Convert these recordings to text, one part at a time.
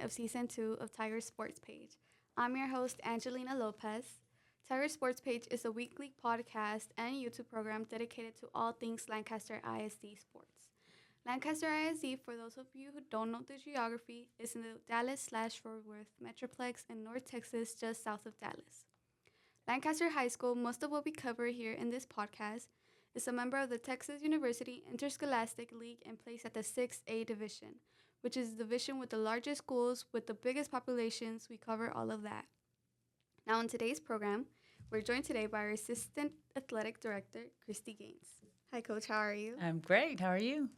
of Season 2 of Tiger Sports Page. I'm your host, Angelina Lopez. Tiger Sports Page is a weekly podcast and YouTube program dedicated to all things Lancaster ISD sports. Lancaster ISD, for those of you who don't know the geography, is in the Dallas/Fort Worth Metroplex in North Texas, just south of Dallas. Lancaster High School, most of what we cover here in this podcast, is a member of the Texas University Interscholastic League and plays at the 6A division, which is the division with the largest schools with the biggest populations. We cover all of that. Now, in today's program, we're joined today by our Assistant Athletic Director, Chryste Gaines. Hi, Coach. How are you? I'm great. How are you?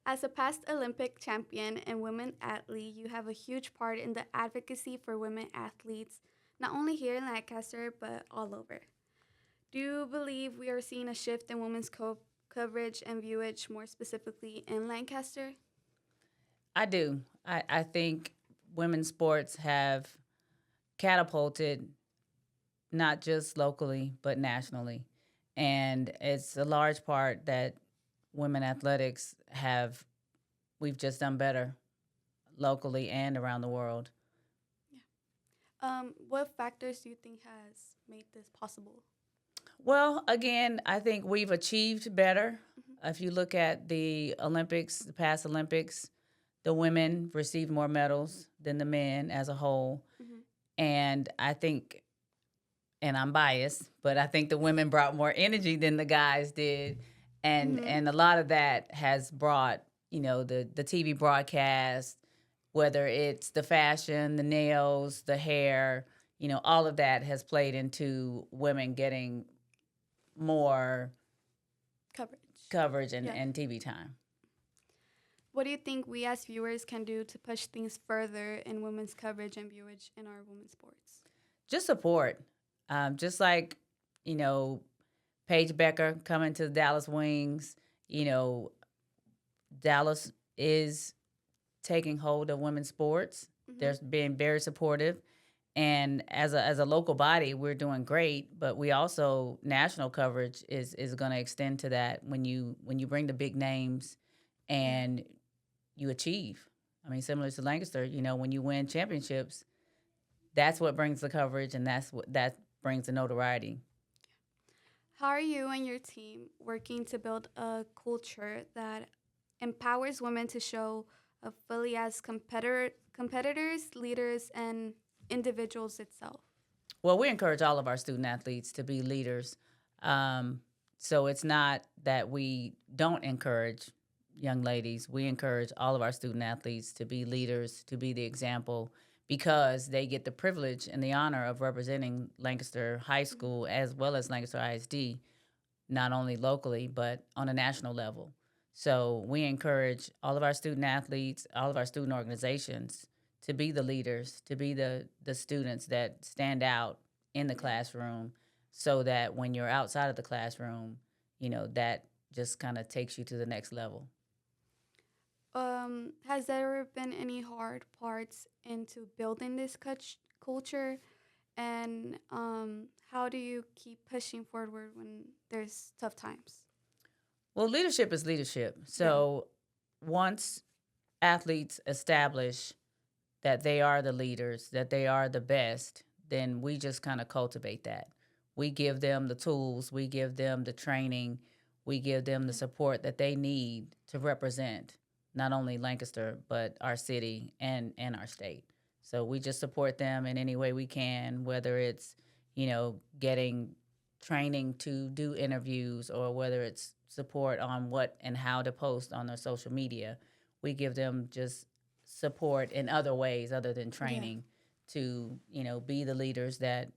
As a past Olympic champion and women athlete, you have a huge part in the advocacy for women athletes, not only here in Lancaster, but all over. Do you believe we are seeing a shift in women's coverage and viewage, more specifically in Lancaster? I do. I think women's sports have catapulted not just locally, but nationally. And it's a large part that women athletics we've just done better locally and around the world. What factors do you think has made this possible? Well, again, I think we've achieved better. If you look at the Olympics, the past Olympics, the women received more medals than the men as a whole. And I think, and I'm biased, but I think the women brought more energy than the guys did. And a lot of that has brought, the TV broadcast, whether it's the fashion, the nails, the hair, all of that has played into women getting more coverage and TV time. What do you think we as viewers can do to push things further in women's coverage and viewage in our women's sports? Just support. Just like, Paige Becker coming to the Dallas Wings, Dallas is taking hold of women's sports. They're being very supportive. And as a local body, we're doing great, but we also, national coverage is going to extend to that when you bring the big names and you achieve. I mean, similar to Lancaster, when you win championships, that's what brings the coverage and that brings the notoriety. How are you and your team working to build a culture that empowers women to show up fully as competitors, leaders, and individuals itself? Well, we encourage all of our student athletes to be leaders. So it's not that we don't encourage young ladies. We encourage all of our student athletes to be leaders, to be the example, because they get the privilege and the honor of representing Lancaster High School as well as Lancaster ISD, not only locally, but on a national level. So we encourage all of our student athletes, all of our student organizations to be the leaders, to be the students that stand out in the classroom, so that when you're outside of the classroom, that just kind of takes you to the next level. Has there been any hard parts into building this culture? And how do you keep pushing forward when there's tough times? Well, leadership is leadership. So once athletes establish that they are the leaders, that they are the best, then we just kind of cultivate that. We give them the tools, we give them the training, we give them the support that they need to represent not only Lancaster, but our city and our state. So we just support them in any way we can, whether it's, getting training to do interviews or whether it's support on what and how to post on their social media. We give them just support in other ways other than training to, be the leaders that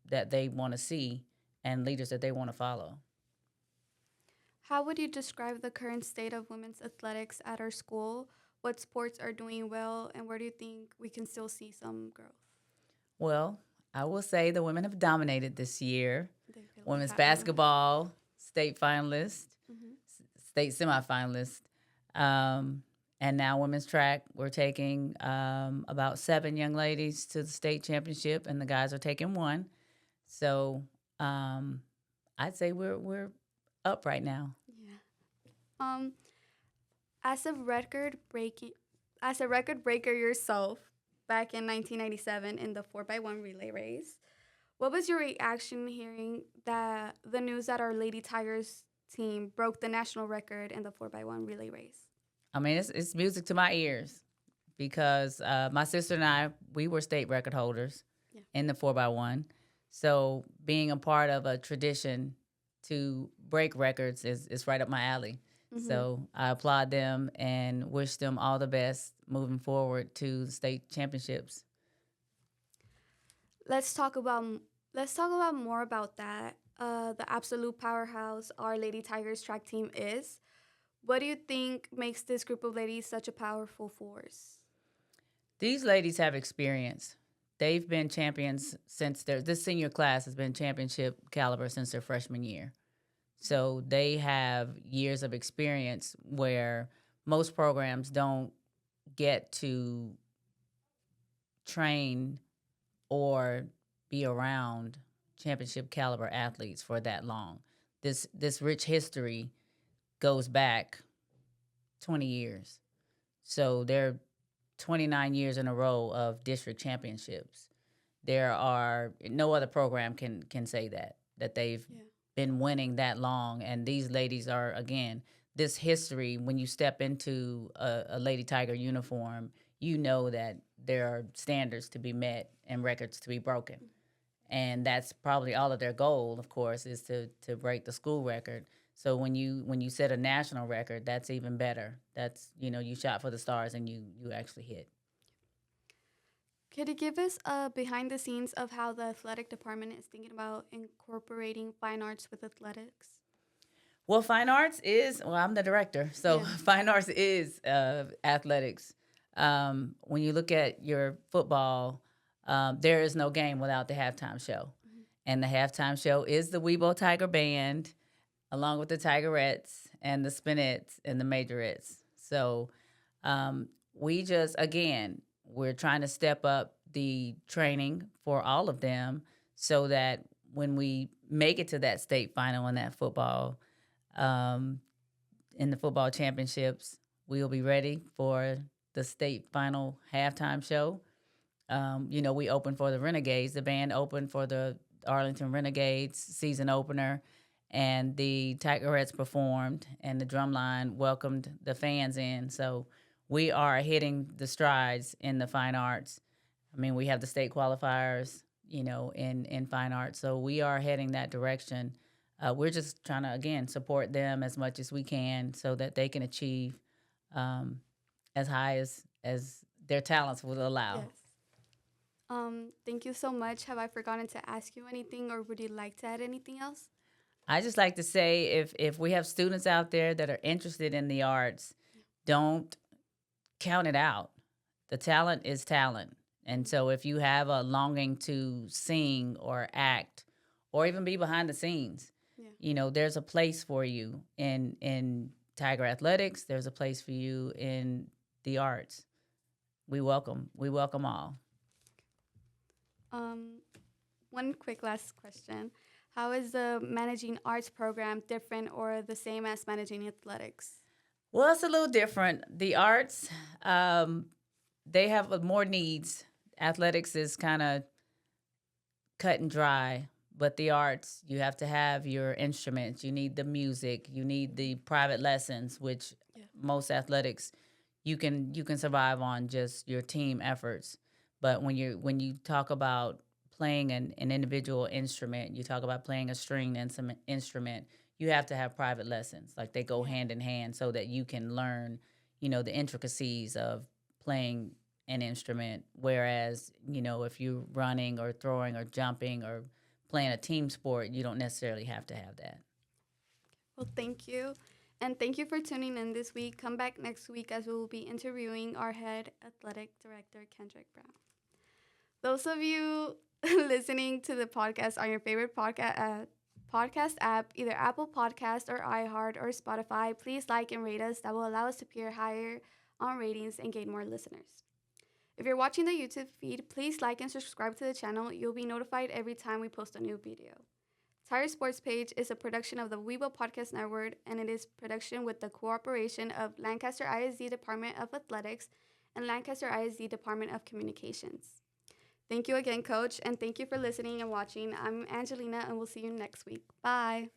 they want to see and leaders that they want to follow. How would you describe the current state of women's athletics at our school? What sports are doing well, and where do you think we can still see some growth? Well, I will say the women have dominated this year. Women's basketball, state finalist, state semifinalist, and now women's track. We're taking about 7 young ladies to the state championship, and the guys are taking 1. So I'd say we're up right now. Yeah. As a record-breaking as a record breaker yourself back in 1997 in the 4x1 relay race, what was your reaction hearing that the news that our Lady Tigers team broke the national record in the 4x1 relay race? I mean, it's music to my ears because my sister and I, we were state record holders Yeah. in the 4x1. So being a part of a tradition to break records is right up my alley. Mm-hmm. So I applaud them and wish them all the best moving forward to state championships. Let's talk about more about that. The absolute powerhouse our Lady Tigers track team is. What do you think makes this group of ladies such a powerful force? These ladies have experience. They've been champions since this senior class has been championship caliber since their freshman year. So they have years of experience where most programs don't get to train or be around championship caliber athletes for that long. This rich history goes back 20 years. So they're 29 years in a row of district championships. There are no other program can say that they've been winning that long. And these ladies are, again, this history. When you step into a Lady Tiger uniform, you know that there are standards to be met and records to be broken. And that's probably all of their goal, of course, is to break the school record. So when you set a national record, that's even better. That's, you shot for the stars and you actually hit. Could you give us a behind the scenes of how the athletic department is thinking about incorporating fine arts with athletics? Well, fine arts is, I'm the director, so Yeah. fine arts is athletics. When you look at your football, there is no game without the halftime show. Mm-hmm. And the halftime show is the Weibo Tiger Band, along with the Tigerettes and the Spinettes and the Majorettes. So we just, again, we're trying to step up the training for all of them so that when we make it to that state final in that football, in the football championships, we'll be ready for the state final halftime show. We opened for the Renegades. The band opened for the Arlington Renegades season opener, and the Tigerettes performed, and the drumline welcomed the fans in. So we are hitting the strides in the fine arts. I mean, we have the state qualifiers, in fine arts. So we are heading that direction. We're just trying to, again, support them as much as we can so that they can achieve as high as their talents will allow. Yes. Thank you so much. Have I forgotten to ask you anything, or would you like to add anything else? I just like to say if we have students out there that are interested in the arts, don't count it out. The talent is talent. And so if you have a longing to sing or act or even be behind the scenes, there's a place for you in Tiger Athletics. There's a place for you in the arts. We welcome all. One quick last question. How is the managing arts program different or the same as managing athletics? Well, it's a little different. The arts, they have more needs. Athletics is kind of cut and dry, but the arts, you have to have your instruments. You need the music. You need the private lessons, which most athletics, you can survive on just your team efforts. But when you talk about playing an individual instrument, you talk about playing a stringed instrument, you have to have private lessons. Like they go hand in hand so that you can learn, the intricacies of playing an instrument. Whereas, if you're running or throwing or jumping or playing a team sport, you don't necessarily have to have that. Well, thank you. And thank you for tuning in this week. Come back next week as we will be interviewing our head athletic director, Kendrick Brown. Those of you listening to the podcast on your favorite podcast app, either Apple Podcast or iHeart or Spotify, please like and rate us. That will allow us to appear higher on ratings and gain more listeners. If you're watching the YouTube feed, please like and subscribe to the channel. You'll be notified every time we post a new video. Tiger Sports Page is a production of the Weibo Podcast Network, and it is production with the cooperation of Lancaster ISD Department of Athletics and Lancaster ISD Department of Communications. Thank you again, Coach, and thank you for listening and watching. I'm Angelina, and we'll see you next week. Bye.